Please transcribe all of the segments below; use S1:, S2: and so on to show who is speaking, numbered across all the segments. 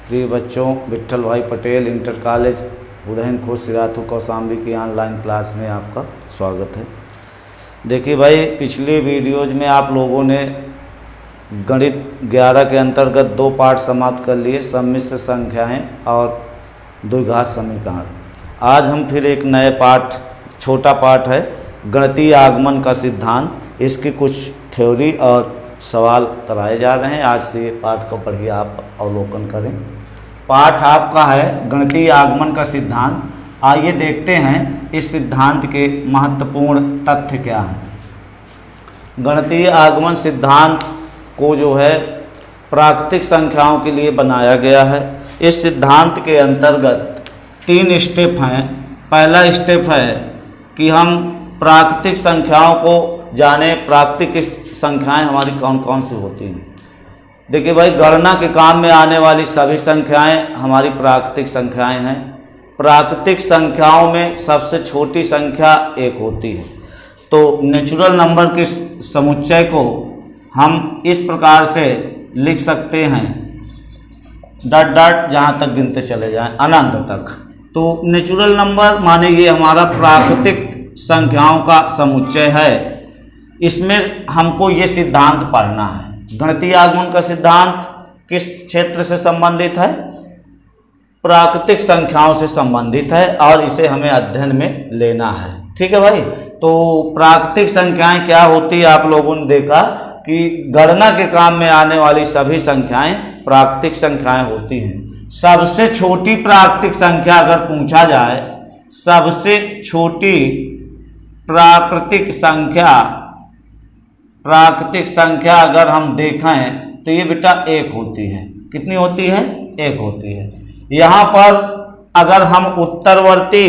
S1: प्रिय बच्चों, विट्ठल भाई पटेल इंटर कॉलेज उदयन खुर्द सिराथू कौशाम्बी की ऑनलाइन क्लास में आपका स्वागत है। देखिए भाई, पिछले वीडियोज में आप लोगों ने गणित 11 के अंतर्गत 2 पार्ट समाप्त कर लिए, सम्मिश्र संख्याएं और द्विघात समीकरण। आज हम फिर एक नए पार्ट, छोटा पार्ट है गणितीय आगमन का सिद्धांत। इसकी कुछ थ्योरी और सवाल कराए जा रहे हैं। आज से पाठ को पढ़िए, आप अवलोकन करें। पाठ आपका है गणितीय आगमन का सिद्धांत। आइए देखते हैं इस सिद्धांत के महत्वपूर्ण तथ्य क्या हैं। गणितीय आगमन सिद्धांत को जो है प्राकृतिक संख्याओं के लिए बनाया गया है। इस सिद्धांत के अंतर्गत 3 स्टेप हैं। पहला स्टेप है कि हम प्राकृतिक संख्याओं को जाने। प्राकृतिक संख्याएं हमारी कौन कौन सी होती हैं। देखिए भाई, गणना के काम में आने वाली सभी संख्याएं हमारी प्राकृतिक संख्याएं हैं। प्राकृतिक संख्याओं में सबसे छोटी संख्या 1 होती है। तो नेचुरल नंबर के समुच्चय को हम इस प्रकार से लिख सकते हैं, डॉट डॉट जहाँ तक गिनते चले जाएं अनंत तक। तो नेचुरल नंबर माने ये हमारा प्राकृतिक संख्याओं का समुच्चय है। इसमें हमको ये सिद्धांत पढ़ना है। गणितीय आगमन का सिद्धांत किस क्षेत्र से संबंधित है? प्राकृतिक संख्याओं से संबंधित है और इसे हमें अध्ययन में लेना है। ठीक है भाई। तो प्राकृतिक संख्याएं क्या होती है, आप लोगों ने देखा कि गणना के काम में आने वाली सभी संख्याएं प्राकृतिक संख्याएं होती हैं। सबसे छोटी प्राकृतिक संख्या अगर पूछा जाए, सबसे छोटी प्राकृतिक संख्या अगर हम देखें तो ये बेटा 1 होती है। कितनी होती है? 1 होती है। यहाँ पर अगर हम उत्तरवर्ती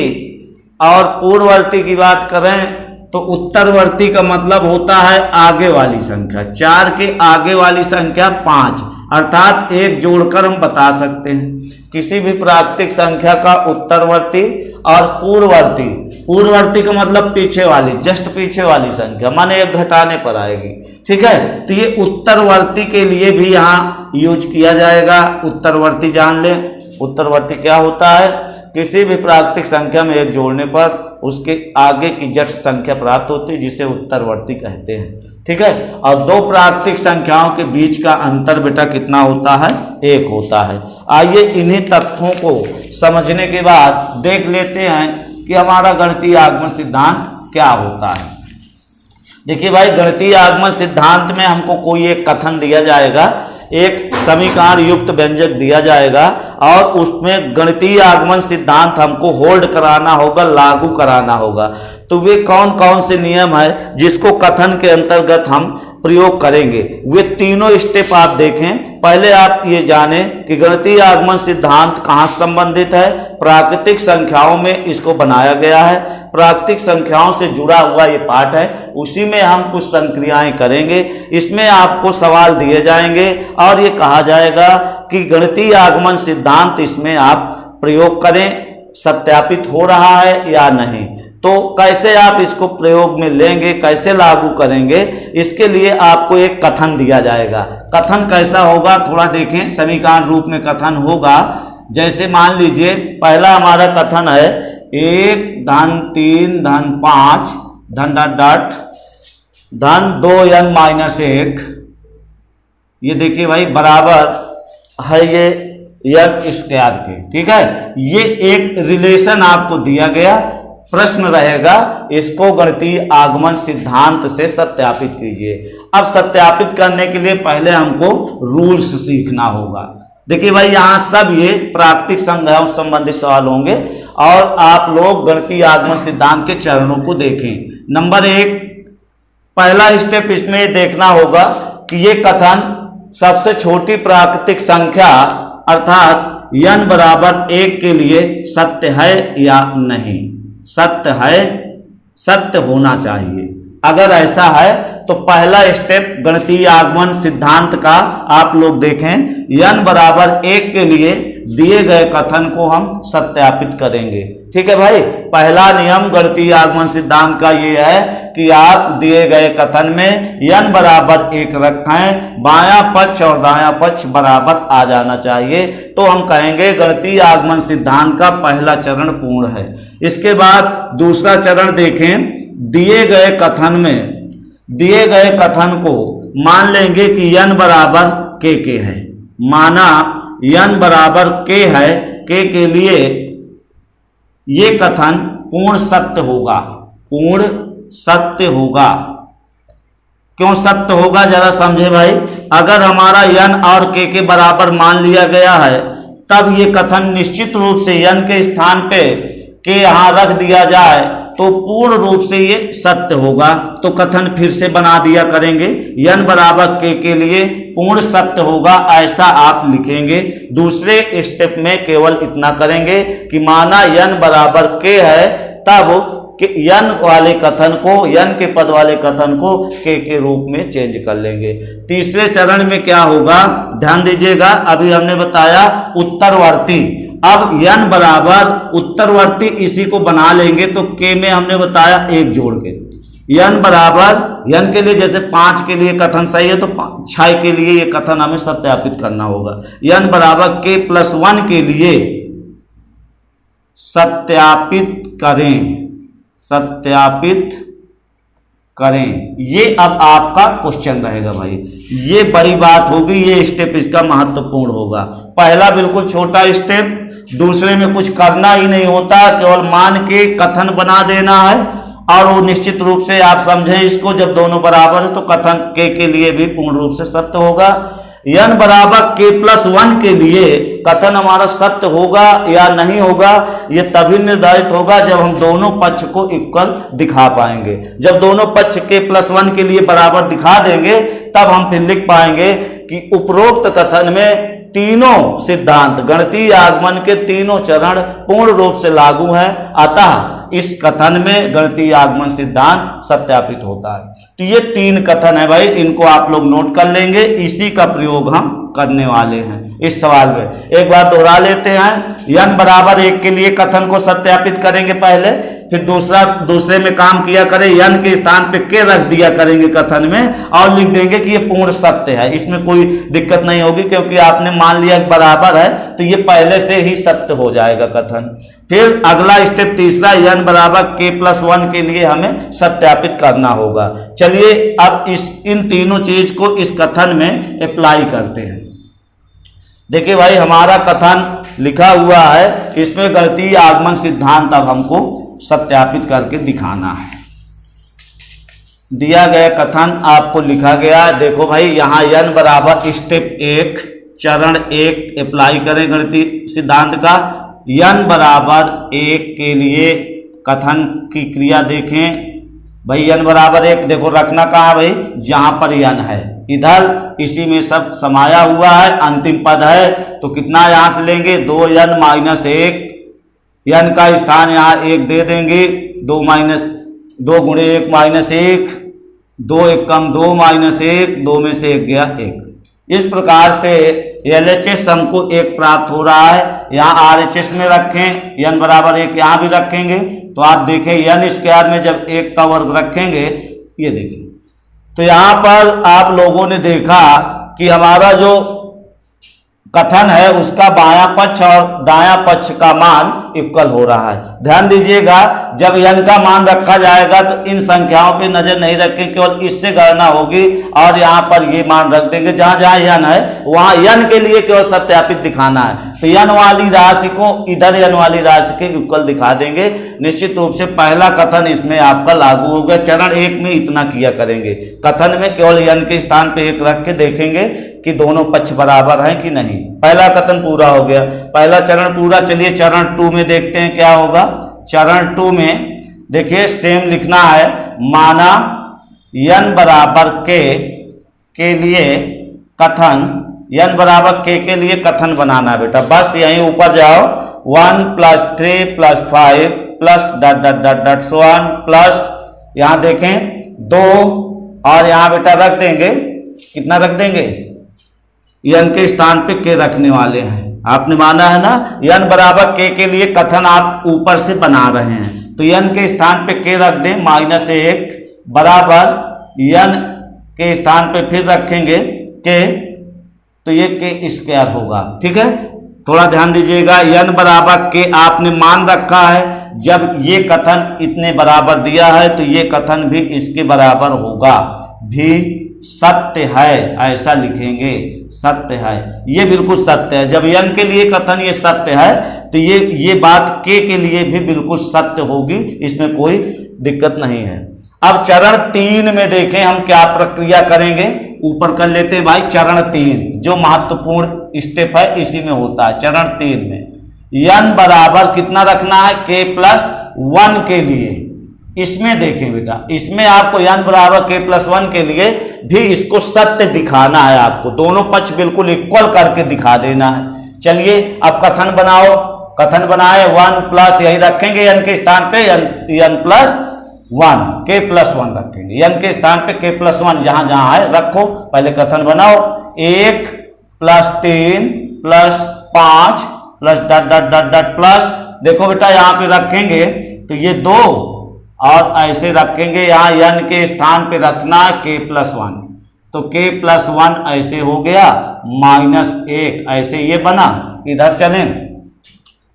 S1: और पूर्ववर्ती की बात करें तो उत्तरवर्ती का मतलब होता है आगे वाली संख्या। 4 के आगे वाली संख्या 5, अर्थात 1 जोड़कर हम बता सकते हैं किसी भी प्राकृतिक संख्या का उत्तरवर्ती और पूर्ववर्ती। पूर्ववर्ती का मतलब पीछे वाली, जस्ट पीछे वाली संख्या, माने 1 घटाने पर आएगी। ठीक है। तो ये उत्तरवर्ती के लिए भी यहाँ यूज किया जाएगा। उत्तरवर्ती जान लें। उत्तरवर्ती क्या होता है? किसी भी प्राकृतिक संख्या में 1 जोड़ने पर उसके आगे की जस्ट संख्या प्राप्त होती है, जिसे उत्तरवर्ती कहते हैं। ठीक है। और 2 प्राकृतिक संख्याओं के बीच का अंतर बेटा कितना होता है? 1 होता है। आइए इन्हीं तथ्यों को समझने के बाद देख लेते हैं कि हमारा गणितीय आगमन सिद्धांत क्या होता है। देखिए भाई, गणितीय आगमन सिद्धांत में हमको कोई एक कथन दिया जाएगा, एक समीकरण युक्त व्यंजक दिया जाएगा और उसमें गणितीय आगमन सिद्धांत हमको होल्ड कराना होगा, लागू कराना होगा। तो वे कौन कौन से नियम है जिसको कथन के अंतर्गत हम प्रयोग करेंगे, वे तीनों स्टेप आप देखें। पहले आप ये जानें कि गणितीय आगमन सिद्धांत कहाँ संबंधित है। प्राकृतिक संख्याओं में इसको बनाया गया है। प्राकृतिक संख्याओं से जुड़ा हुआ ये पाठ है, उसी में हम कुछ संक्रियाएं करेंगे। इसमें आपको सवाल दिए जाएंगे और ये कहा जाएगा कि गणितीय आगमन सिद्धांत इसमें आप प्रयोग करें, सत्यापित हो रहा है या नहीं। तो कैसे आप इसको प्रयोग में लेंगे, कैसे लागू करेंगे, इसके लिए आपको एक कथन दिया जाएगा। कथन कैसा होगा थोड़ा देखें। समीकरण रूप में कथन होगा। जैसे मान लीजिए पहला हमारा कथन है 1 धन 3 धन 5 धन डॉट डॉट धन 2n-1। ये देखिए भाई बराबर है ये n स्क्वायर के। ठीक है। ये एक रिलेशन आपको दिया गया। प्रश्न रहेगा, इसको गणितीय आगमन सिद्धांत से सत्यापित कीजिए। अब सत्यापित करने के लिए पहले हमको रूल्स सीखना होगा। देखिए भाई, यहाँ सब ये प्राकृतिक संख्याओं से संबंधित सवाल होंगे और आप लोग गणितीय आगमन सिद्धांत के चरणों को देखें। नंबर 1, पहला स्टेप इसमें देखना होगा कि ये कथन सबसे छोटी प्राकृतिक संख्या अर्थात n बराबर 1 के लिए सत्य है या नहीं। सत्य है, सत्य होना चाहिए। अगर ऐसा है तो पहला स्टेप गणितीय आगमन सिद्धांत का आप लोग देखें, n बराबर 1 के लिए दिए गए कथन को हम सत्यापित करेंगे। ठीक है भाई, पहला नियम गणितीय आगमन सिद्धांत का ये है कि आप दिए गए कथन में n बराबर 1 रखें, बायां पक्ष और दायां पक्ष बराबर आ जाना चाहिए, तो हम कहेंगे गणितीय आगमन सिद्धांत का पहला चरण पूर्ण है। इसके बाद दूसरा चरण देखें, दिए गए कथन में दिए गए कथन को मान लेंगे कि n बराबर k है। माना n बराबर k है, k के लिए ये कथन पूर्ण सत्य होगा। पूर्ण सत्य होगा। क्यों सत्य होगा जरा समझे भाई। अगर हमारा n और k के बराबर मान लिया गया है, तब ये कथन निश्चित रूप से n के स्थान पे k यहां रख दिया जाए तो पूर्ण रूप से ये सत्य होगा। तो कथन फिर से बना दिया करेंगे, n बराबर k के लिए पूर्ण सत्य होगा, ऐसा आप लिखेंगे। दूसरे स्टेप में केवल इतना करेंगे कि माना n बराबर k है, तब n वाले कथन को, n के पद वाले कथन को k के रूप में चेंज कर लेंगे। तीसरे चरण में क्या होगा, ध्यान दीजिएगा। अभी हमने बताया उत्तरवर्ती, अब n बराबर उत्तरवर्ती इसी को बना लेंगे तो k में हमने बताया 1 जोड़ के n बराबर, n के लिए जैसे 5 के लिए कथन सही है तो 6 के लिए ये कथन हमें सत्यापित करना होगा। n बराबर k + 1 के लिए सत्यापित करें। ये अब आपका क्वेश्चन रहेगा भाई, ये बड़ी बात होगी, ये स्टेप इसका महत्वपूर्ण होगा। पहला बिल्कुल छोटा स्टेप, दूसरे में कुछ करना ही नहीं होता, केवल मान के कथन बना देना है और वो निश्चित रूप से आप समझें इसको, जब दोनों बराबर है तो कथन के लिए भी पूर्ण रूप से सत्य होगा। n बराबर k + 1 के लिए कथन हमारा सत्य होगा या नहीं होगा, ये तभी निर्धारित होगा जब हम दोनों पक्ष को इक्वल दिखा पाएंगे। जब दोनों पक्ष k + 1 के लिए बराबर दिखा देंगे, तब हम फिर लिख पाएंगे कि उपरोक्त कथन में तीनों सिद्धांत, गणितीय आगमन के तीनों चरण पूर्ण रूप से लागू हैं, अतः इस कथन में गणितीय आगमन सिद्धांत सत्यापित होता है। तो ये 3 कथन है भाई, इनको आप लोग नोट कर लेंगे, इसी का प्रयोग हम करने वाले हैं इस सवाल में। एक बार दोहरा लेते हैं, n बराबर 1 के लिए कथन को सत्यापित करेंगे पहले, फिर दूसरे में काम किया करें, n के स्थान पे k रख दिया करेंगे कथन में और लिख देंगे कि ये पूर्ण सत्य है। इसमें कोई दिक्कत नहीं होगी क्योंकि आपने मान लिया बराबर है तो ये पहले से ही सत्य हो जाएगा कथन। फिर अगला स्टेप तीसरा, n बराबर k + 1 के लिए हमें सत्यापित करना होगा। चलिए अब इन तीनों चीज को इस कथन में अप्लाई करते हैं। देखिए भाई, हमारा कथन लिखा हुआ है, इसमें गणितीय आगमन सिद्धांत अब हमको सत्यापित करके दिखाना है। दिया गया कथन आपको लिखा गया है, देखो भाई यहाँ n बराबर स्टेप 1 चरण 1 अप्लाई करें गणितीय सिद्धांत का। n बराबर 1 के लिए कथन की क्रिया देखें भाई, n बराबर 1 देखो रखना कहाँ भाई, जहां पर n है इधर इसी में सब समाया हुआ है, अंतिम पद है तो कितना यहां से लेंगे, 2n - 1, n का स्थान यहाँ 1 दे देंगे, 2 × 1 - 1, 2 × 1 = 2 - 1, 2 में से 1 गया 1। इस प्रकार से LHS हमको 1 प्राप्त हो रहा है। यहाँ RHS में रखें, n बराबर 1 यहाँ भी रखेंगे तो आप देखें n² में जब 1 का वर्ग रखेंगे, ये देखिए तो यहाँ पर आप लोगों ने देखा कि हमारा जो कथन है उसका बायां पक्ष और दायां पक्ष का मान इक्वल हो रहा है। ध्यान दीजिएगा, जब n का मान रखा जाएगा तो इन संख्याओं पे नजर नहीं रखें, केवल इससे गणना होगी और यहाँ पर ये मान रख देंगे। जहां जहां n है वहां n के लिए केवल सत्यापित दिखाना है, तो n वाली राशि को इधर n वाली राशि के इक्वल दिखा देंगे। निश्चित रूप से पहला कथन इसमें आपका लागू हो गया। चरण 1 में इतना किया करेंगे, कथन में केवल n के स्थान पे 1 रख के देखेंगे कि दोनों पक्ष बराबर हैं कि नहीं। पहला कथन पूरा हो गया, पहला चरण पूरा। चलिए चरण 2 में देखते हैं क्या होगा। चरण 2 में देखिए सेम लिखना है, माना n बराबर k के लिए कथन, n बराबर k के लिए कथन बनाना है बेटा। बस यहीं ऊपर जाओ, 1 + 3 + 5 + ... so on प्लस यहाँ देखें 2 और यहाँ बेटा रख देंगे, कितना रख देंगे, n के स्थान पे k रखने वाले हैं। आपने माना है ना, n बराबर k के लिए कथन आप ऊपर से बना रहे हैं, तो n के स्थान पे k रख दें -1 बराबर n के स्थान पे फिर रखेंगे k, तो ये k स्क्वायर होगा। ठीक है, थोड़ा ध्यान दीजिएगा, n बराबर k आपने मान रखा है, जब ये कथन इतने बराबर दिया है तो ये कथन भी इसके बराबर होगा, भी सत्य है, ऐसा लिखेंगे, सत्य है, ये बिल्कुल सत्य है। जब n के लिए कथन ये सत्य है तो ये बात k के लिए भी बिल्कुल सत्य होगी, इसमें कोई दिक्कत नहीं है। अब चरण 3 में देखें हम क्या प्रक्रिया करेंगे, ऊपर कर लेते हैं भाई चरण 3, जो महत्वपूर्ण स्टेप है इसी में होता है। चरण 3 में n बराबर कितना रखना है, k+1 के लिए। इसमें देखें बेटा, इसमें आपको n बराबर k+1 के लिए भी इसको सत्य दिखाना है, आपको दोनों पक्ष बिल्कुल इक्वल करके दिखा देना है। चलिए अब कथन बनाओ, कथन बनाए 1+ यही रखेंगे n के स्थान पे, n+1 k+1 रखेंगे, n के स्थान पे k+1 जहां जहां है रखो। पहले कथन बनाओ, 1 + 3 + 5 + प्लस, देखो बेटा यहाँ पे रखेंगे तो ये 2 और ऐसे रखेंगे, यहाँ n के स्थान पे रखना है k+1, तो k+1 ऐसे हो गया, -1 ऐसे ये बना। इधर चलें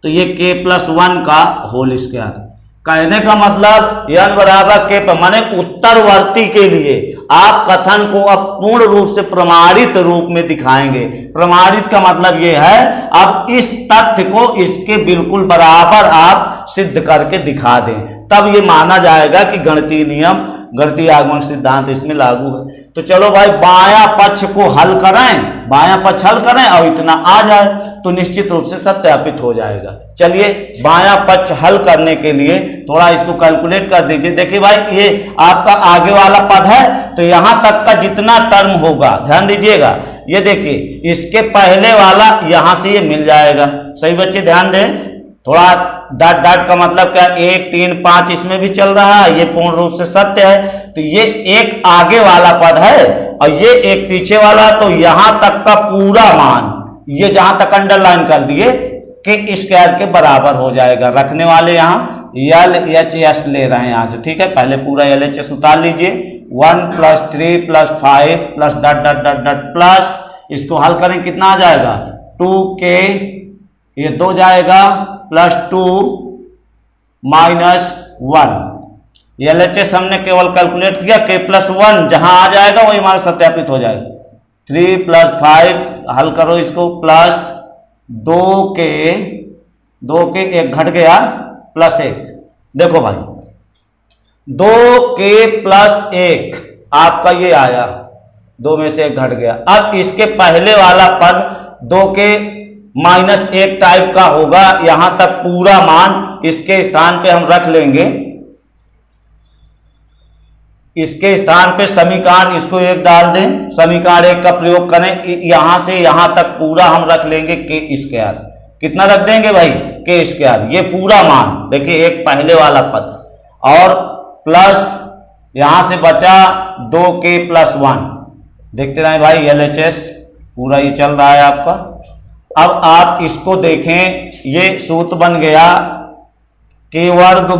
S1: तो ये k+1 का होल स्क्वायर। कहने का मतलब n बराबर k पर माने उत्तरवर्ती के लिए आप कथन को अब पूर्ण रूप से प्रमाणित रूप में दिखाएंगे। प्रमाणित का मतलब ये है अब इस तथ्य को इसके बिल्कुल बराबर आप सिद्ध करके दिखा दें, तब ये माना जाएगा कि गणितीय नियम, गणितीय आगमन सिद्धांत इसमें लागू है। तो चलो भाई बायां पक्ष को हल करें, बायां पक्ष हल करें और इतना आ जाए तो निश्चित रूप से सत्यापित हो जाएगा। चलिए बायां पक्ष हल करने के लिए थोड़ा इसको कैलकुलेट कर दीजिए। देखिए भाई ये आपका आगे वाला पद है, तो यहां तक का जितना टर्म होगा, ध्यान दीजिएगा, ये देखिए इसके पहले वाला यहां से ये मिल जाएगा। सही बच्चे ध्यान दें, थोड़ा डॉट डॉट का मतलब क्या, 1 3 5 इसमें भी चल रहा है, ये पूर्ण रूप से सत्य है। तो ये एक आगे वाला पद है और ये एक पीछे वाला, तो यहां तक का पूरा मान, ये जहां तक अंडरलाइन कर दिए के स्क्वायर के बराबर हो जाएगा। रखने वाले यहाँ LHS ले रहे हैं यहाँ से, ठीक है। पहले पूरा LHS उतार लीजिए, 1 + 3 + 5 + dot dot dot dot plus, इसको हल करें कितना आ जाएगा, 2k, ये 2 जाएगा, +2 - 1। LHS हमने केवल कैलकुलेट किया, k+1 जहां आ जाएगा वही हमारा सत्यापित हो जाएगा। 3 + 5 हल करो इसको, प्लस 2k 1 घट गया, +1। देखो भाई 2k + 1 आपका ये आया, 2 में से 1 घट गया। अब इसके पहले वाला पद 2k -1 टाइप का होगा, यहां तक पूरा मान इसके स्थान पे हम रख लेंगे, इसके स्थान पे समीकरण इसको 1 डाल दें, समीकरण 1 का प्रयोग करें, यहां से यहां तक पूरा हम रख लेंगे k²। कितना रख देंगे भाई, k², ये पूरा मान देखिए, एक पहले वाला पद और प्लस यहां से बचा 2k + 1। देखते रहें भाई, LHS पूरा ये चल रहा है आपका। अब आप इसको देखें, ये सूत्र बन गया k²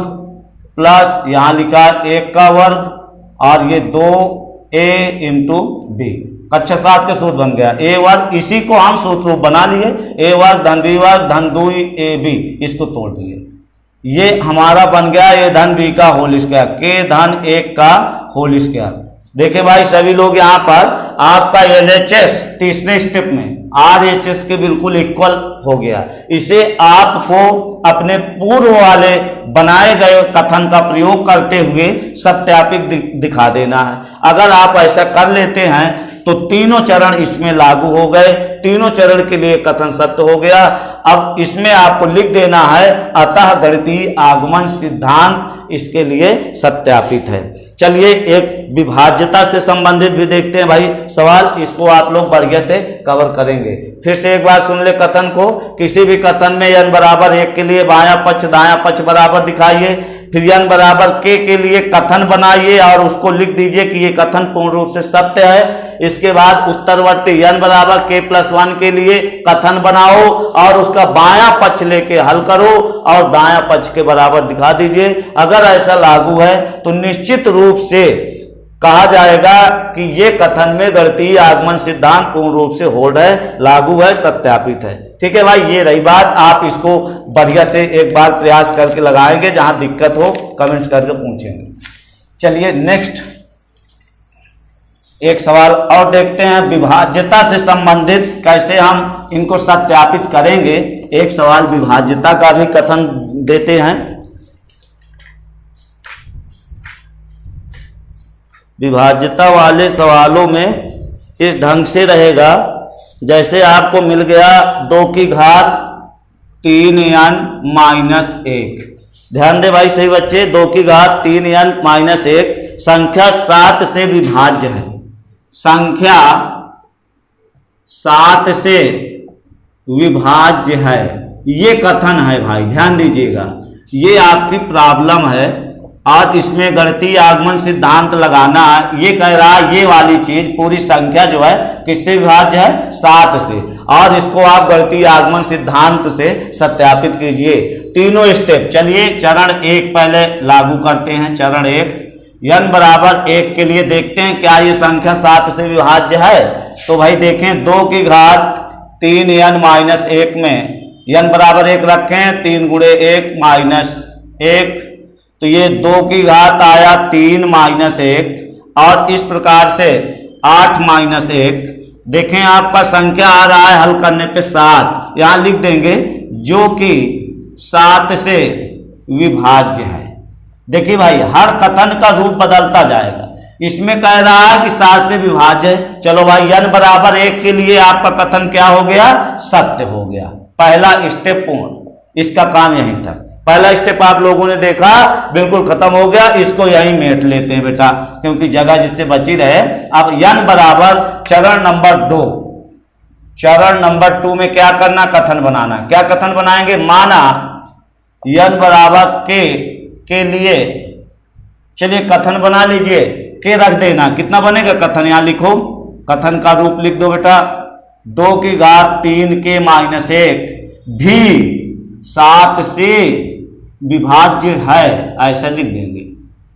S1: प्लस यहां लिखा 1 का वर्ग और ये 2a × b, कक्षा 7 के सूत्र बन गया a²। इसी को हम सूत्र बना लिए, a² धन b² धन 2ab, इसको तोड़ दिए, ये हमारा बन गया a धन b का होल स्क्वायर, k धन 1 का होल स्क्वायर। देखे भाई सभी लोग यहाँ पर आपका LHS तीसरे स्टेप में RHS के बिल्कुल इक्वल हो गया। इसे आपको अपने पूर्व वाले बनाए गए कथन का प्रयोग करते हुए सत्यापित दिखा देना है। अगर आप ऐसा कर लेते हैं तो तीनों चरण इसमें लागू हो गए, तीनों चरण के लिए कथन सत्य हो गया। अब इसमें आपको लिख देना है अतः गणितीय आगमन सिद्धांत इसके लिए सत्यापित है। चलिए एक विभाज्यता से संबंधित भी देखते हैं भाई सवाल, इसको आप लोग बढ़िया से कवर करेंगे। फिर से एक बार सुन ले कथन को, किसी भी कथन में n बराबर 1 के लिए बायां पक्ष दायां पक्ष बराबर दिखाइए। फिर n बराबर k के लिए कथन बनाइए और उसको लिख दीजिए कि ये कथन पूर्ण रूप से सत्य है। इसके बाद उत्तरवर्ती n बराबर k+1 के लिए कथन बनाओ और उसका बायां पक्ष लेके हल करो और दायां पक्ष के बराबर दिखा दीजिए। अगर ऐसा लागू है तो निश्चित रूप से कहा जाएगा कि ये कथन में गणितीय आगमन सिद्धांत पूर्ण रूप से होल्ड है, लागू है, सत्यापित है। ठीक है भाई, ये रही बात। आप इसको बढ़िया से एक बार प्रयास करके लगाएंगे, जहां दिक्कत हो कमेंट्स करके पूछेंगे। चलिए नेक्स्ट एक सवाल और देखते हैं, विभाज्यता से संबंधित कैसे हम इनको सत्यापित करेंगे। एक सवाल विभाज्यता का भी कथन देते हैं। विभाज्यता वाले सवालों में इस ढंग से रहेगा, जैसे आपको मिल गया 2 की घात 3n-1। ध्यान दे भाई सही बच्चे, 2 की घात 3n-1 संख्या 7 से विभाज्य है। संख्या 7 से विभाज्य है, ये कथन है भाई, ध्यान दीजिएगा। ये आपकी प्रॉब्लम है और इसमें गणितीय आगमन सिद्धांत लगाना है। ये कह रहा है ये वाली चीज पूरी संख्या जो है किससे विभाज्य है, 7 से, और इसको आप गणितीय आगमन सिद्धांत से सत्यापित कीजिए। तीनों स्टेप। चलिए चरण 1 पहले लागू करते हैं। चरण 1 n बराबर 1 के लिए देखते हैं क्या ये संख्या 7 से विभाज्य है। तो भाई देखें 2 की घात 3n-1 में n बराबर 1 रखें, 3 × 1 -1, तो ये 2 की घात आया 3 - 1 और इस प्रकार से 8 - 1। देखें आपका संख्या आ रहा है हल करने पे 7, यहां लिख देंगे जो कि 7 से विभाज्य है। देखिए भाई हर कथन का रूप बदलता जाएगा। इसमें कह रहा है कि 7 से विभाज्य है। चलो भाई n बराबर 1 के लिए आपका कथन क्या हो गया, सत्य हो गया। पहला स्टेप पूर्ण, इसका काम यहीं तक। पहला स्टेप आप लोगों ने देखा बिल्कुल खत्म हो गया। इसको यहीं मेट लेते हैं बेटा, क्योंकि जगह जिससे बची रहे। अब n बराबर चरण नंबर 2, चरण नंबर 2 में क्या करना, कथन बनाना। क्या कथन बनाएंगे, माना n बराबर के लिए, चलिए कथन बना लीजिए, के रख देना। कितना बनेगा कथन, यहां लिखो, कथन का रूप लिख दो बेटा, 2 की घात 3k - 1 भी 7 से विभाज्य है, ऐसा लिख देंगे।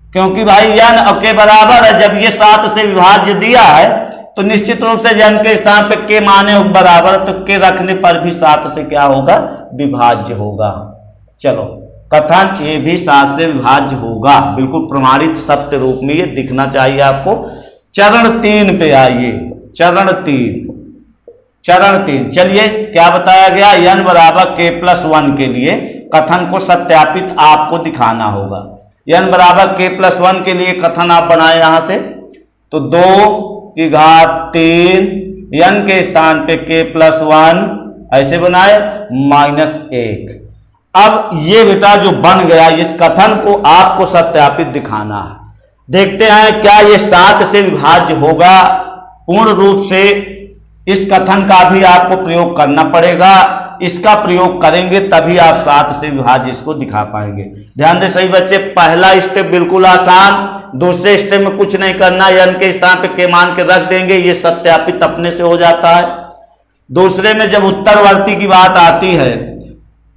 S1: क्योंकि भाई n के बराबर है, जब ये 7 से विभाज्य दिया है तो निश्चित रूप से n के स्थान पे k माने बराबर, तो k रखने पर भी 7 से क्या होगा, विभाज्य होगा। चलो कथन ये भी 7 से विभाज्य होगा, बिल्कुल प्रमाणित सत्य रूप में ये दिखना चाहिए आपको। चरण 3 पे आइए, चरण 3। चलिए क्या बताया गया, n बराबर k+1 के लिए कथन को सत्यापित आपको दिखाना होगा। n बराबर k+1 के लिए कथन आप बनाए यहां से, तो 2 की घात 3 n के स्थान पे k+1 ऐसे बनाए -1। अब ये बेटा जो बन गया, इस कथन को आपको सत्यापित दिखाना है। देखते हैं क्या ये 7 से विभाज्य होगा। पूर्ण रूप से इस कथन का भी आपको प्रयोग करना पड़ेगा। इसका प्रयोग करेंगे तभी आप 7 से विभाज्य इसको दिखा पाएंगे। ध्यान दे सही बच्चे, पहला स्टेप बिल्कुल आसान, दूसरे स्टेप में कुछ नहीं करना, n के स्थान पे के मान के रख देंगे, ये सत्यापित अपने से हो जाता है। दूसरे में जब उत्तरवर्ती की बात आती है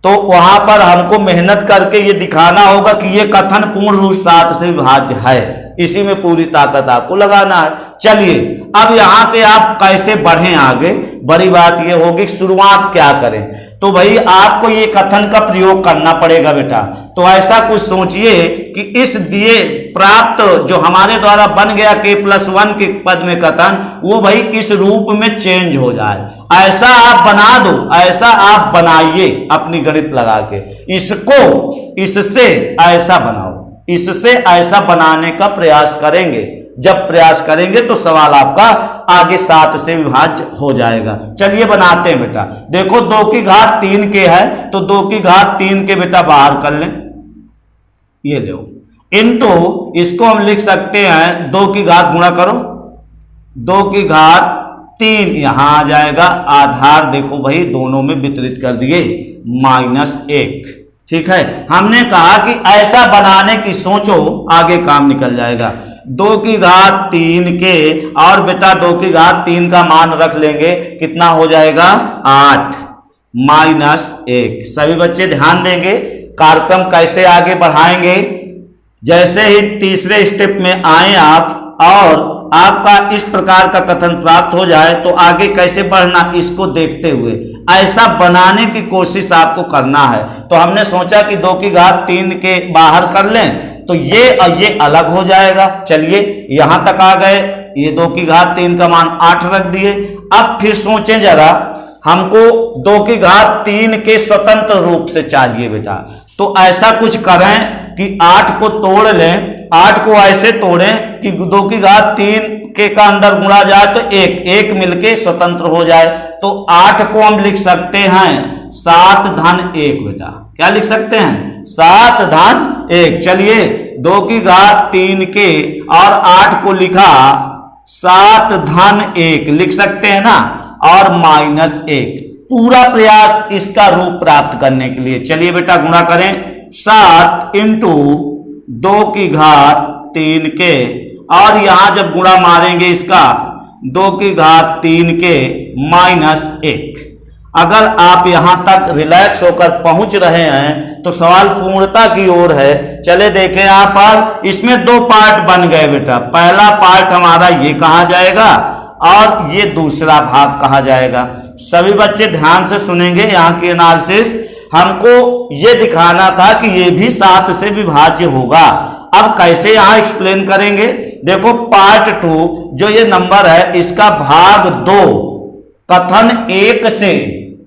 S1: तो वहां पर हमको मेहनत करके ये दिखाना होगा कि ये कथन पूर्ण रूप 7 से विभाज्य है। इसी में पूरी ताकत आपको लगाना है। चलिए अब यहां से आप कैसे बढ़ें आगे, बड़ी बात ये होगी शुरुआत क्या करें। तो भाई आपको ये कथन का प्रयोग करना पड़ेगा बेटा। तो ऐसा कुछ सोचिए कि इस दिए प्राप्त जो हमारे द्वारा बन गया k+1 के पद में कथन, वो भाई इस रूप में चेंज हो जाए। ऐसा आप बना दो, ऐसा आप बनाइए अपनी गणित लगा के, इसको इससे ऐसा बनाओ, इससे ऐसा बनाने का प्रयास करेंगे। जब प्रयास करेंगे तो सवाल आपका आगे 7 से विभाज्य हो जाएगा। चलिए बनाते हैं बेटा। देखो 2 की घात 3 के है, तो 2 की घात 3 के बेटा बाहर कर लें, ये लो, इनटू इसको हम लिख सकते हैं 2 की घात गुणा करो, 2 की घात 3 यहां आ जाएगा। आधार देखो भाई दोनों में वितरित कर दिए, -1। ठीक है, हमने कहा कि ऐसा बनाने की सोचो, आगे काम निकल जाएगा। 2 की घात 3 के, और बेटा 2 की घात 3 का मान रख लेंगे, कितना हो जाएगा 8 माइनस 1। सभी बच्चे ध्यान देंगे, कार्यक्रम कैसे आगे बढ़ाएंगे। जैसे ही तीसरे स्टेप में आए आप और आपका इस प्रकार का कथन प्राप्त हो जाए तो आगे कैसे बढ़ना, इसको देखते हुए ऐसा बनाने की कोशिश आपको करना है। तो हमने सोचा कि 2 की घात 3 के बाहर कर लें तो ये और ये अलग हो जाएगा। चलिए यहां तक आ गए, ये 2 की घात 3 का मान 8 रख दिए। अब फिर सोचें जरा, हमको 2 की घात 3 के स्वतंत्र रूप से चाहिए बेटा, तो ऐसा कुछ करें कि 8 को तोड़ लें, 8 को ऐसे तोड़ें कि 2 की घात 3 के का अंदर गुणा जाए तो 1 मिलके स्वतंत्र हो जाए। तो 8 को हम लिख सकते हैं 7 धन 1 बेटा, क्या लिख सकते हैं 7 धन 1। चलिए 2 की घात 3 के और 8 को लिखा 7 धन 1 लिख सकते हैं ना, और माइनस 1। पूरा प्रयास इसका रूप प्राप्त करने के लिए, चलिए बेटा गुणा करें 7 इंटू 2 की घात 3 के, और यहां जब गुणा मारेंगे इसका 2 की घात 3 के माइनस 1। अगर आप यहां तक रिलैक्स होकर पहुंच रहे हैं तो सवाल पूर्णता की ओर है। चले देखें यहां पर, इसमें 2 पार्ट बन गए बेटा। पहला पार्ट हमारा ये कहा जाएगा और ये दूसरा भाग कहा जाएगा। सभी बच्चे ध्यान से सुनेंगे यहाँ की एनालिसिस। हमको ये दिखाना था कि ये भी 7 से विभाज्य होगा। अब कैसे यहाँ एक्सप्लेन करेंगे, देखो पार्ट 2 जो ये नंबर है इसका भाग 2 कथन 1 से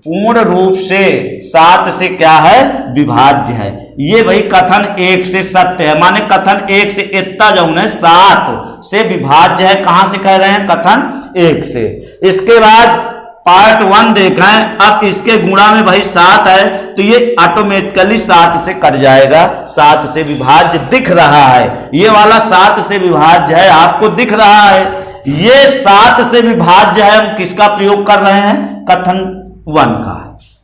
S1: पूर्ण रूप से 7 से क्या है विभाज्य है। ये भाई कथन 1 से सत्य है, माने कथन 1 से इतना जो है 7 से विभाज्य है। कहां से कह रहे हैं, कथन 1 से। इसके बाद पार्ट 1 देख रहे हैं, अब इसके गुणा में भाई 7 है तो ये ऑटोमेटिकली 7 से कट जाएगा, 7 से विभाज्य दिख रहा है। ये वाला 7 से विभाज्य है, आपको दिख रहा है। ये 7 से विभाज्य है, हम किसका प्रयोग कर रहे हैं, कथन 1 का,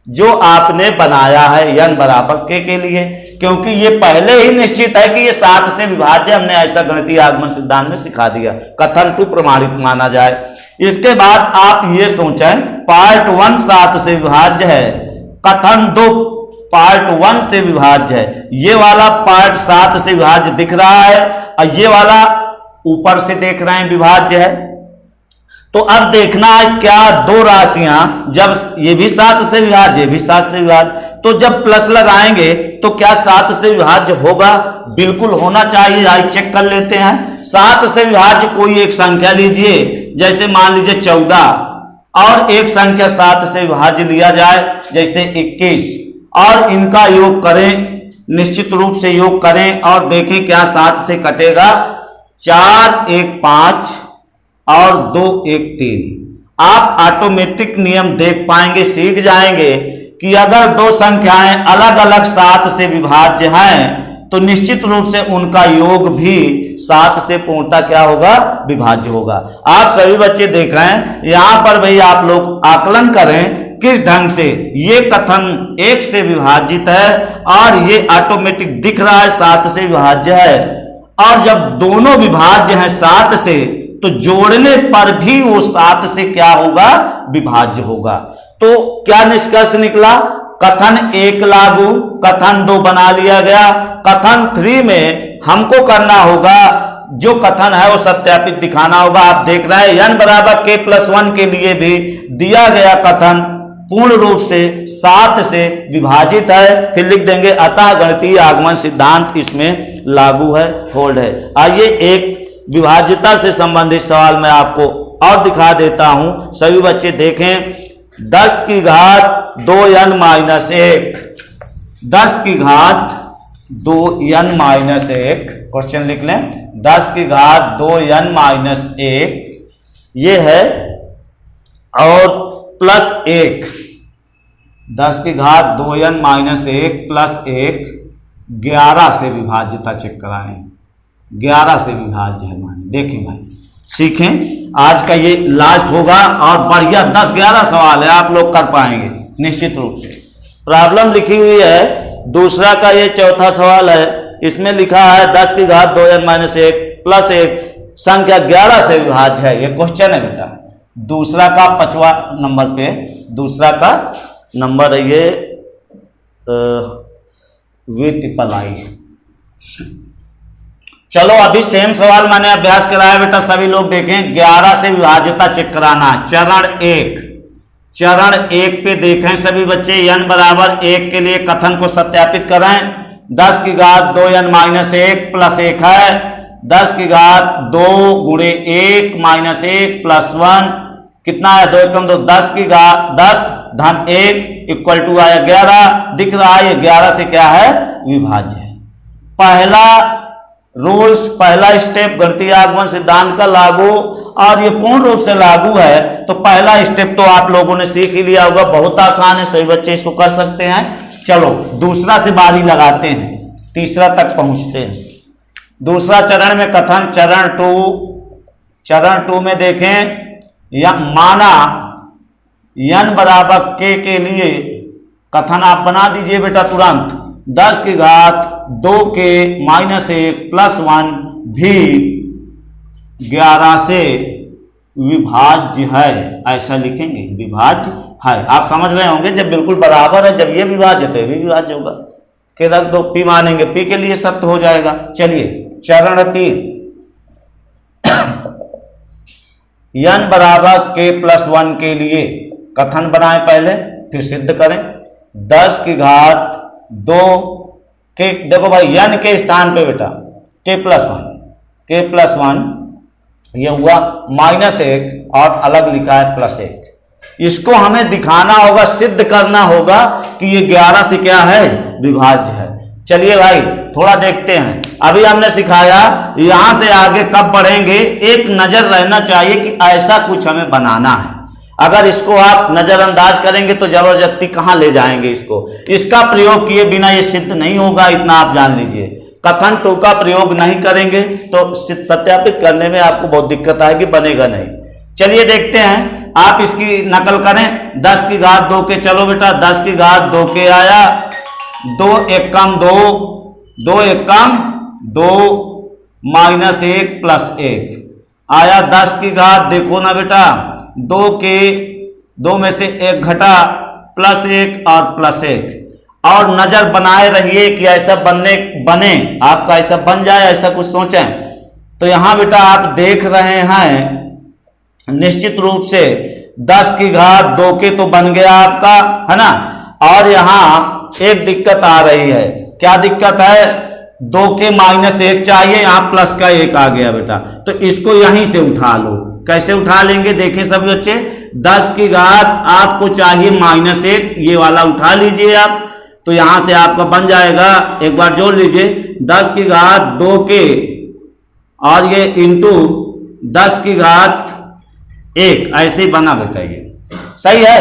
S1: जो आपने बनाया है n बराबर के लिए, क्योंकि ये पहले ही निश्चित है कि ये 7 से विभाज्य, हमने ऐसा गणितीय आगमन सिद्धांत में सिखा दिया, कथन 2 प्रमाणित माना जाए। इसके बाद आप ये सोचें पार्ट 1 7 से विभाज्य है, कथन 2 पार्ट 1 से विभाज्य है। ये वाला पार्ट 7 से विभाज्य दिख रहा है और ये वाला ऊपर से देख रहे हैं विभाज्य है। तो अब देखना है क्या 2 राशियां, जब ये भी 7 से विभाज्य, ये भी 7 से विभाज्य, तो जब प्लस लगाएंगे तो क्या 7 से विभाज्य होगा, बिल्कुल होना चाहिए। आइए चेक कर लेते हैं। 7 से विभाज्य कोई एक संख्या लीजिए, जैसे मान लीजिए 14, और एक संख्या 7 से विभाज्य लिया जाए जैसे 21, और इनका योग करें, निश्चित रूप से योग करें और देखें क्या 7 से कटेगा। 4 1 5 और 2 1 3। आप ऑटोमेटिक नियम देख पाएंगे, सीख जाएंगे कि अगर 2 संख्याएं अलग अलग 7 से विभाज्य हैं तो निश्चित रूप से उनका योग भी 7 से पूर्णतः क्या होगा, विभाज्य होगा। आप सभी बच्चे देख रहे हैं, यहां पर भाई आप लोग आकलन करें किस ढंग से ये कथन 1 से विभाजित है और ये ऑटोमेटिक दिख रहा है 7 से विभाज्य है। और जब दोनों विभाज्य हैं 7 से तो जोड़ने पर भी वो 7 से क्या होगा, विभाज्य होगा। तो क्या निष्कर्ष निकला, कथन 1 लागू, कथन 2 बना लिया गया। कथन 3 में हमको करना होगा, जो कथन है वो सत्यापित दिखाना होगा। आप देख रहे हैं n बराबर k+1 के लिए भी दिया गया कथन पूर्ण रूप से 7 से विभाजित है। फिर लिख देंगे अतः गणितीय आगमन सिद्धांत इसमें लागू है, होल्ड है। आइए एक विभाज्यता से संबंधित सवाल मैं आपको और दिखा देता हूं, सभी बच्चे देखें। 10 की घात 2n माइनस 1, 10 की घात 2n माइनस 1, क्वेश्चन लिख लें 10 की घात 2n माइनस 1 ये है, और प्लस 1, 10 की घात 2n माइनस 1 प्लस 1 11 से विभाज्यता चेक कराएं, 11 से विभाज्य है। माने देखें भाई, सीखें, आज का ये लास्ट होगा और बढ़िया 10-11 सवाल है, आप लोग कर पाएंगे निश्चित रूप से। प्रॉब्लम लिखी हुई है दूसरा का ये चौथा सवाल है, इसमें लिखा है 10 की घात 2n-1 प्लस 1 संख्या 11 से विभाज्य है। ये क्वेश्चन है बेटा, दूसरा का 5वां नंबर पे, दूसरा का नंबर है ये V-I। चलो अभी सेम सवाल मैंने अभ्यास कराया बेटा, सभी लोग देखें। 11 से विभाज्यता चेक कराना है। चरण एक पे देखें सभी बच्चे, n बराबर 1 के लिए कथन को सत्यापित करें। 10 की घात 2n-1 प्लस 1 है, 10 की घात 2 गुणे 1 माइनस 1 प्लस 1 कितना है, 2 एकम 2, 10 की घात 10 धन 1 इक्वल टू आया 11। दिख रहा है ये 11 से क्या है, विभाज्य है। पहला रूल्स, पहला स्टेप गणितीय आगमन सिद्धांत का लागू, और ये पूर्ण रूप से लागू है। तो पहला स्टेप तो आप लोगों ने सीख ही लिया होगा, बहुत आसान है, सभी बच्चे इसको कर सकते हैं। चलो दूसरा से बारी लगाते हैं, तीसरा तक पहुंचते हैं। दूसरा चरण में कथन, चरण 2 में देखें, या माना n बराबर k के लिए कथन आप बना दीजिए बेटा तुरंत। 10 की घात 2k-1 प्लस 1 भी 11 से विभाज्य है, ऐसा लिखेंगे, विभाज्य है। आप समझ रहे होंगे, जब बिल्कुल बराबर है, जब ये विभाज्य तो ये भी विभाज्य होगा। के रख दो, p मानेंगे, p के लिए सत्य हो जाएगा। चलिए चरण 3, n बराबर k प्लस 1 के लिए कथन बनाए पहले, फिर सिद्ध करें। 10 की घात 2 के, देखो भाई n के स्थान पे बेटा k प्लस 1 ये हुआ -1 और अलग लिखा है +1। इसको हमें दिखाना होगा, सिद्ध करना होगा कि ये 11 से क्या है, विभाज्य है। चलिए भाई थोड़ा देखते हैं। अभी हमने सिखाया, यहां से आगे कब बढ़ेंगे, एक नजर रहना चाहिए कि ऐसा कुछ हमें बनाना है। अगर इसको आप नजरअंदाज करेंगे तो जबरदस्ती कहां ले जाएंगे इसको। इसका प्रयोग किए बिना ये सिद्ध नहीं होगा, इतना आप जान लीजिए। कथन 2 का प्रयोग नहीं करेंगे तो सत्यापित करने में आपको बहुत दिक्कत आएगी, बनेगा नहीं। चलिए देखते हैं, आप इसकी नकल करें। 10 की घात 2 के, चलो बेटा 10 की घात 2 के आया, 2 एकम 2, 2 एकम 2 माइनस 1 प्लस 1 आया। 10 की घात देखो ना बेटा, 2 के 2 में से 1 घटा, +1 और +1, और नजर बनाए रहिए कि ऐसा बने, आपका ऐसा बन जाए, ऐसा कुछ सोचें। तो यहां बेटा आप देख रहे हैं निश्चित रूप से 10 की घात 2 के तो बन गया आपका, है ना। और यहां एक दिक्कत आ रही है, क्या दिक्कत है, 2 के -1 चाहिए, यहां प्लस का 1 आ गया बेटा, तो इसको यहीं से उठा लो। कैसे उठा लेंगे, देखें सभी बच्चे, 10 की घात आपको चाहिए -1, ये वाला उठा लीजिए आप, तो यहां से आपका बन जाएगा, एक बार जोड़ लीजिए, 10 की घात 2 के और ये इंटू 10 की घात 1, ऐसे ही बना बेटा, ये सही है।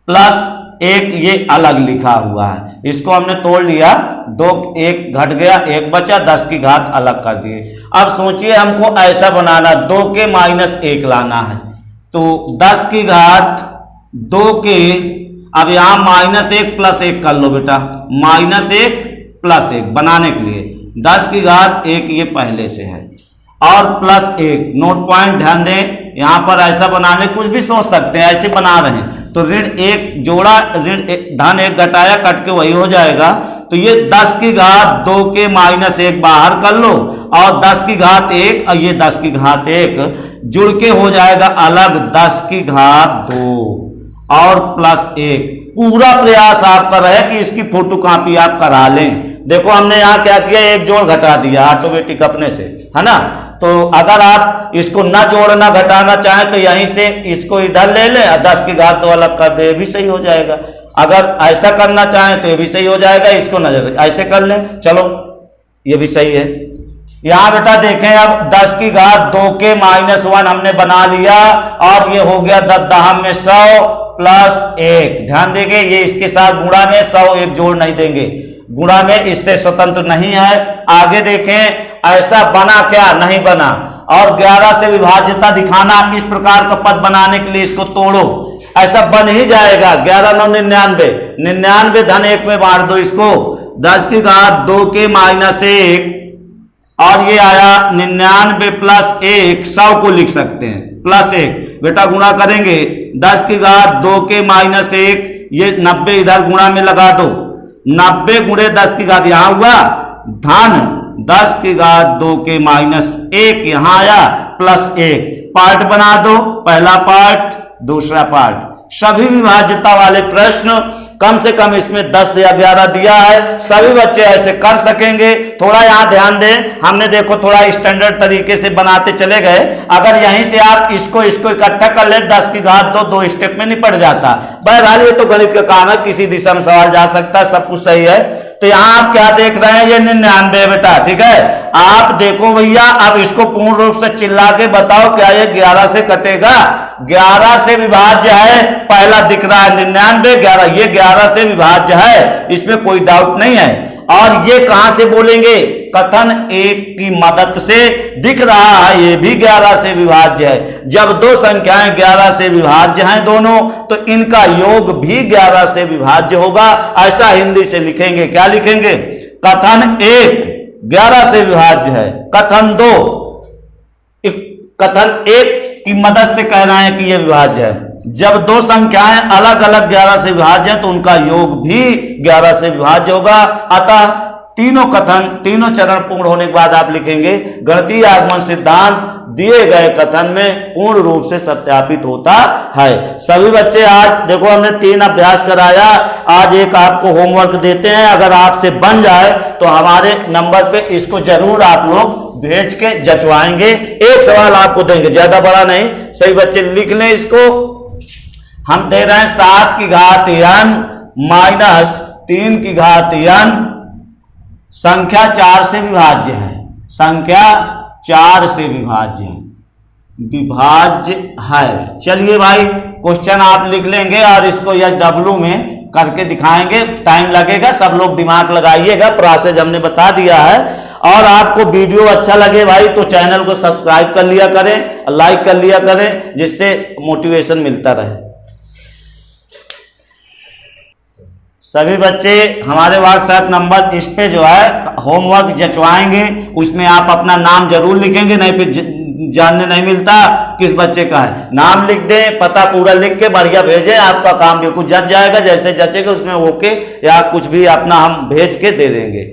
S1: +1 ये अलग लिखा हुआ है, इसको हमने तोड़ लिया, 2 1 घट गया, 1 बचा, 10 की घात अलग कर दिए। अब सोचिए हमको ऐसा बनाना, 2 के -1 लाना है, तो 10 की घात 2 के, अब यहां -1 + 1 कर लो बेटा, -1 + 1 बनाने के लिए 10 की घात 1 ये पहले से है, और +1 नोट पॉइंट ध्यान दें, यहां पर ऐसा बनाने, कुछ भी सोच सकते हैं, ऐसे बना रहे हैं तो ऋण 1 जोड़ा, धन 1 घटाया, कट के वही हो जाएगा। तो ये 10 की घात 2 के -1 बाहर कर लो, और 10 की घात 1 और ये 10 की घात 1 जुड़ के हो जाएगा अलग 10 की घात 2 और +1। पूरा प्रयास आपका रहे कि इसकी फोटोकॉपी आप करा लें। देखो हमने यहाँ क्या किया, 1 जोड़ घटा दिया ऑटोमेटिक अपने से, है ना। तो अगर आप इसको ना जोड़ना घटाना चाहें तो यहीं से इसको इधर ले लें और 10 की घात 2 अलग कर दे, ये भी सही हो जाएगा। अगर ऐसा करना चाहें तो ये भी सही हो जाएगा, इसको नजर ऐसे कर लें, चलो ये भी सही है। यहां बेटा देखें, अब 10 की घात 2 के -1 हमने बना लिया, और ये हो गया 10 में 100 + 1। ध्यान देंगे, ये इसके साथ गुणा में 100 एक जोड़ नहीं देंगे, गुणा में इससे स्वतंत्र नहीं है। आगे देखें, ऐसा बना क्या, नहीं बना। और 11 से विभाज्यता दिखाना, इस प्रकार का पद बनाने के लिए इसको तोड़ो, ऐसा बन ही जाएगा। 11 9 99, 99 धन 1 में बांट दो इसको, 10 की घात 2 के माइनस 1, और ये आया 99 प्लस 1, 100 को लिख सकते हैं प्लस 1। बेटा गुणा करेंगे 10 की घात 2 के माइनस 1, ये 90 इधर गुणा में लगा दो, 90 गुणे 10 की घात यहां हुआ, धन 10 की घात 2 के माइनस 1 यहां आया, प्लस 1। पार्ट बना दो, पहला पार्ट दूसरा पार्ट। सभी विभाज्यता वाले प्रश्न कम से कम इसमें 10 या 11 दिया है, सभी बच्चे ऐसे कर सकेंगे। थोड़ा यहां ध्यान दें, हमने देखो थोड़ा स्टैंडर्ड तरीके से बनाते चले गए। अगर यहीं से आप इसको इकट्ठा कर ले 10 की घात 2, 2 स्टेप में निपट जाता। बहरहाल ये तो गणित का काम है, किसी दिशा में सवाल जा सकता है, सब कुछ सही है। तो यहां आप क्या देख रहे हैं, ये 99 बेटा, ठीक है। आप देखो भैया, अब इसको पूर्ण रूप से चिल्ला के बताओ, क्या ये 11 से कटेगा? 11 से विभाज्य है, पहला दिख रहा है 99, 11, ये 11 से विभाज्य है, इसमें कोई डाउट नहीं है। और ये कहां से बोलेंगे? कथन 1 की मदद से दिख रहा है, ये भी 11 से विभाज्य है। जब दो संख्याएं 11 से विभाज्य हैं दोनों, तो इनका योग भी 11 से विभाज्य होगा। ऐसा हिंदी से लिखेंगे, क्या लिखेंगे? कथन 1 11 से विभाज्य है, कथन 2 कथन 1 की मदद से कह रहे हैं कि यह विभाज्य है। जब दो संख्याएं अलग अलग 11 से विभाज्य हैं, तो उनका योग भी 11 से विभाज्य होगा। अतः तीनों कथन, तीनों चरण पूर्ण होने के बाद आप लिखेंगे गणितीय आगमन सिद्धांत दिए गए कथन में पूर्ण रूप से सत्यापित होता है। सभी बच्चे आज देखो हमने 3 अभ्यास कराया, आज एक आपको होमवर्क देते हैं। अगर आपसे बन जाए तो हमारे नंबर पे इसको जरूर आप लोग भेज के जचवाएंगे। एक सवाल आपको देंगे, ज्यादा बड़ा नहीं, सही बच्चे लिख लें इसको। हम दे रहे हैं 7 की घात n माइनस 3 की घात n, संख्या 4 से विभाज्य है, संख्या 4 से विभाज्य है, विभाज्य है। चलिए भाई क्वेश्चन आप लिख लेंगे और इसको SW में करके दिखाएंगे, टाइम लगेगा, सब लोग दिमाग लगाइएगा, प्रोसेस हमने बता दिया है। और आपको वीडियो अच्छा लगे भाई तो चैनल को सब्सक्राइब कर लिया करें, लाइक कर लिया करें, जिससे मोटिवेशन मिलता रहे। सभी बच्चे हमारे व्हाट्सएप नंबर इस पे जो है होमवर्क जचवाएंगे, उसमें आप अपना नाम जरूर लिखेंगे, नहीं फिर जानने नहीं मिलता किस बच्चे का है। नाम लिख दें, पता पूरा लिख के बढ़िया भेजें, आपका काम बिल्कुल जच जाएगा। जैसे जचेगा उसमें ओके या कुछ भी अपना हम भेज के दे देंगे।